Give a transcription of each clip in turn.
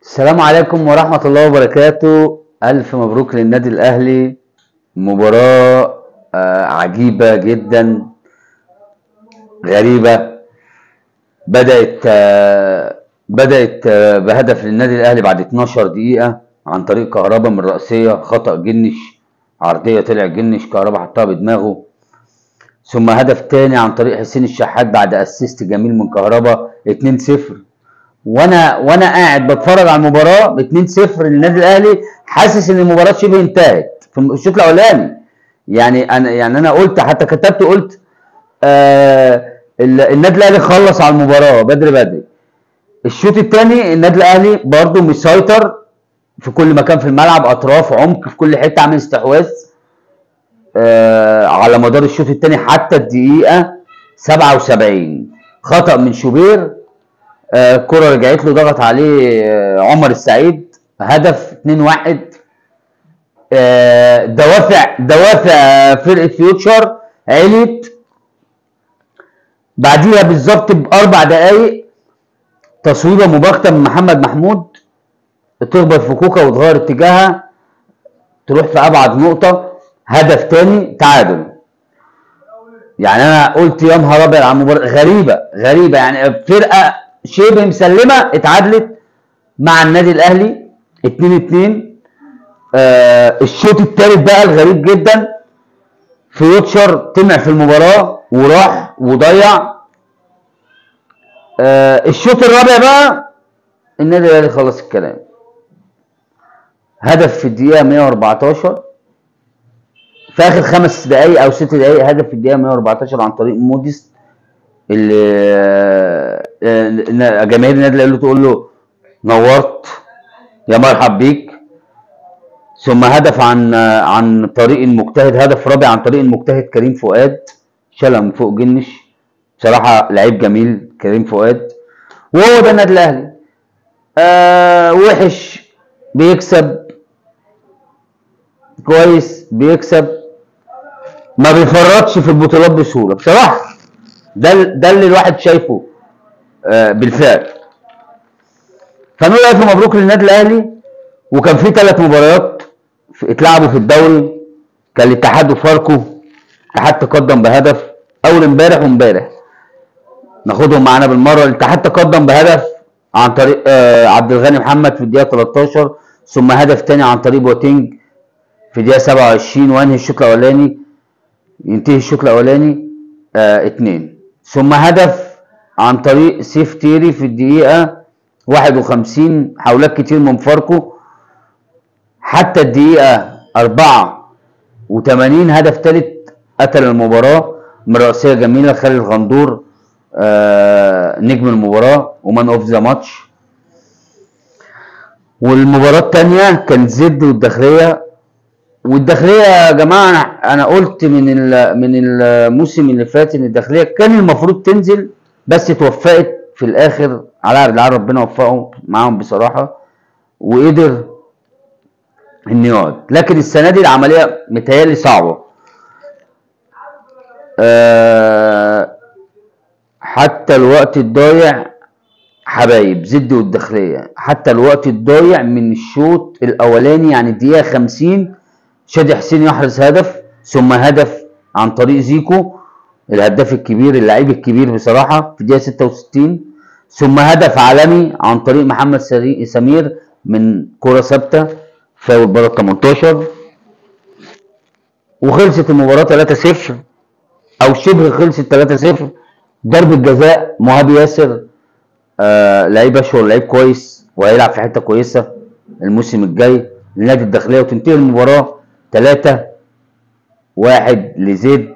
السلام عليكم ورحمة الله وبركاته. ألف مبروك للنادي الأهلي. مباراة عجيبة جدا، غريبة. بدأت بهدف للنادي الأهلي بعد 12 دقيقة عن طريق كهربا من رأسية، خطأ جنش، عرضية طلع جنش، كهربا حطها بدماغه. ثم هدف تاني عن طريق حسين الشحات بعد اسيست جميل من كهربا 2-0. وانا قاعد بتفرج على المباراه 2-0 للنادي الاهلي، حاسس ان المباراه شبه انتهت في الشوط الاولاني. يعني انا قلت، حتى كتبت قلت النادي الاهلي خلص على المباراه بدري بدري. الشوط الثاني النادي الاهلي برضو مسيطر في كل مكان في الملعب، اطراف، عمق، في كل حته عامل استحواذ على مدار الشوط الثاني حتى الدقيقه 77. خطأ من شوبير، كرة رجعت له، ضغط عليه عمر السعيد، هدف 2-1. دوافع فرقة فيوتشر عليت. بعديها بالظبط باربع دقايق تصويبه مباغته من محمد محمود، تخبط في كوكا وتغير اتجاهها تروح في ابعد نقطه، هدف تاني تعادل. يعني انا قلت يا نهار ابيض على المباراه، غريبه يعني فرقه شبه مسلمه اتعادلت مع النادي الاهلي 2-2. الشوط الثالث بقى الغريب جدا، فيوتشر طمع في المباراه وراح وضيع. الشوط الرابع بقى النادي الاهلي خلص الكلام، هدف في الدقيقه 114 في اخر 5 دقائق او 6 دقائق، هدف في الدقيقه 114 عن طريق موديست، اللي جماهير النادي الاهلي تقول له نورت يا مرحب بيك. ثم هدف عن طريق المجتهد، هدف رابع عن طريق المجتهد كريم فؤاد، شالها من فوق جنش. بصراحه لعيب جميل كريم فؤاد، وهو ده النادي الاهلي. وحش بيكسب، كويس بيكسب، ما بيفرطش في البطولات بسهوله بصراحه. ده اللي الواحد شايفه بالفعل. فنقول الف مبروك للنادي الاهلي. وكان في 3 مباريات اتلعبوا في الدوري، كان الاتحاد وفاركو. الاتحاد تقدم بهدف اول امبارح وامبارح، ناخدهم معانا بالمره. الاتحاد تقدم بهدف عن طريق عبد الغني محمد في الدقيقه 13، ثم هدف تاني عن طريق بوتينج في الدقيقه 27، وانهي الشوط الاولاني، ينتهي الشوط الاولاني 2. ثم هدف عن طريق سيف تيري في الدقيقه 51، حاولات كتير من فاركو حتى الدقيقه 84. هدف ثالث قتل المباراه من رأسية جميله خالد غندور، نجم المباراه ومان اوف ذا ماتش. والمباراه الثانيه كانت زد والداخليه يا جماعه، انا قلت من الموسم اللي فات ان الداخليه كان المفروض تنزل، بس اتوفقت في الاخر على عرض العرب، ربنا وفقهم معاهم بصراحه وقدر ان يقعد. لكن السنه دي العمليه متهيألي صعبه. حتى الوقت الضايع حبايب زد والداخليه، حتى الوقت الضايع من الشوط الاولاني، يعني الدقيقه 50 شادي حسين يحرز هدف، ثم هدف عن طريق زيكو الهداف الكبير، اللعيب الكبير بصراحه، في الدقيقه 66، ثم هدف عالمي عن طريق محمد سمير من كره ثابته فاول بره 18. وخلصت المباراه 3-0 او شبه خلصت 3-0. ضربه جزاء مهاب ياسر، لعيب اشهر، لعيب كويس وهيلعب في حته كويسه الموسم الجاي لنادي الداخليه، وتنتهي المباراه 3-1 لزد،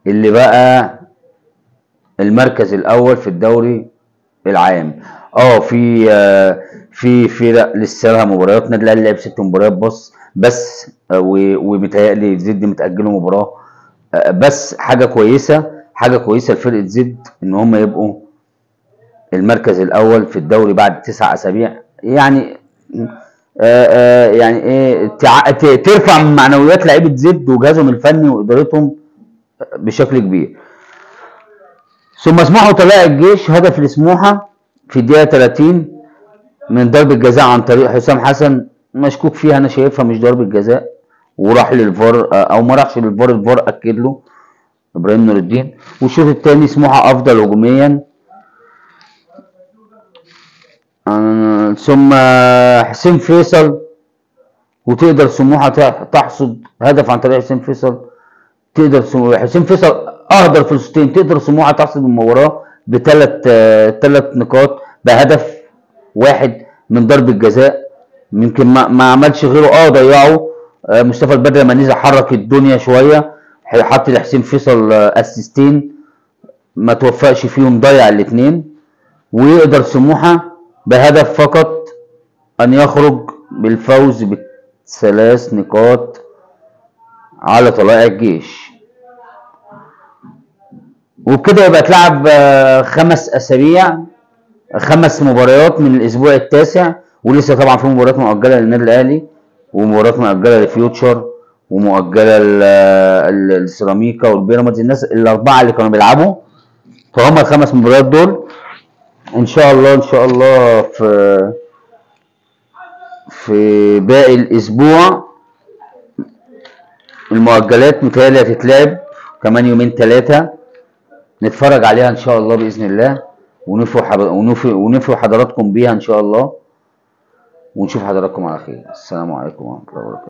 اللي بقى المركز الاول في الدوري العام. في فرق لسه لها مباريات. النادي الاهلي لعب 6 مباريات بس ومتهيألي زد متأجله مباراه. بس حاجه كويسه لفرقه زد ان هم يبقوا المركز الاول في الدوري بعد 9 اسابيع. يعني يعني ايه، ترفع من معنويات لعيبه زد وجهازهم الفني وادارتهم بشكل كبير. ثم سموحه طلائع الجيش، هدف لسموحه في الدقيقه 30 من ضربة جزاء عن طريق حسام حسن، مشكوك فيها، انا شايفها مش ضربة جزاء، وراح للفار او ما راحش للفار، الفار اكد له ابراهيم نور الدين. والشوط الثاني سموحه افضل هجوميا، ثم حسين فيصل، وتقدر سموحه تحصد هدف عن طريق حسين فيصل. حسين فيصل اهدر في الشوطين، تقدر سموحه تحصد المباراه ثلاث نقاط بهدف واحد من ضربه جزاء، يمكن ما عملش غيره، ضيعه. مصطفى البدري لما نزل حرك الدنيا شويه، حط لحسين فيصل اسيستين ما توفقش فيهم، ضيع الاثنين. ويقدر سموحه بهدف فقط ان يخرج بالفوز بثلاث نقاط على طلائع الجيش. وبكده يبقى اتلعب 5 أسابيع، 5 مباريات من الاسبوع التاسع، ولسه طبعا في مباريات مؤجله للنادي الاهلي، ومباريات مؤجله للفيوتشر، ومؤجله للسيراميكا والبيراميدز، الناس الاربعه اللي كانوا بيلعبوا. فهم ال5 مباريات دول ان شاء الله في باقي الاسبوع المؤجلات متهيألي هتتلعب كمان يومين 3، نتفرج عليها ان شاء الله باذن الله، ونفرح حضراتكم بيها ان شاء الله، ونشوف حضراتكم على خير. السلام عليكم ورحمه الله وبركاته.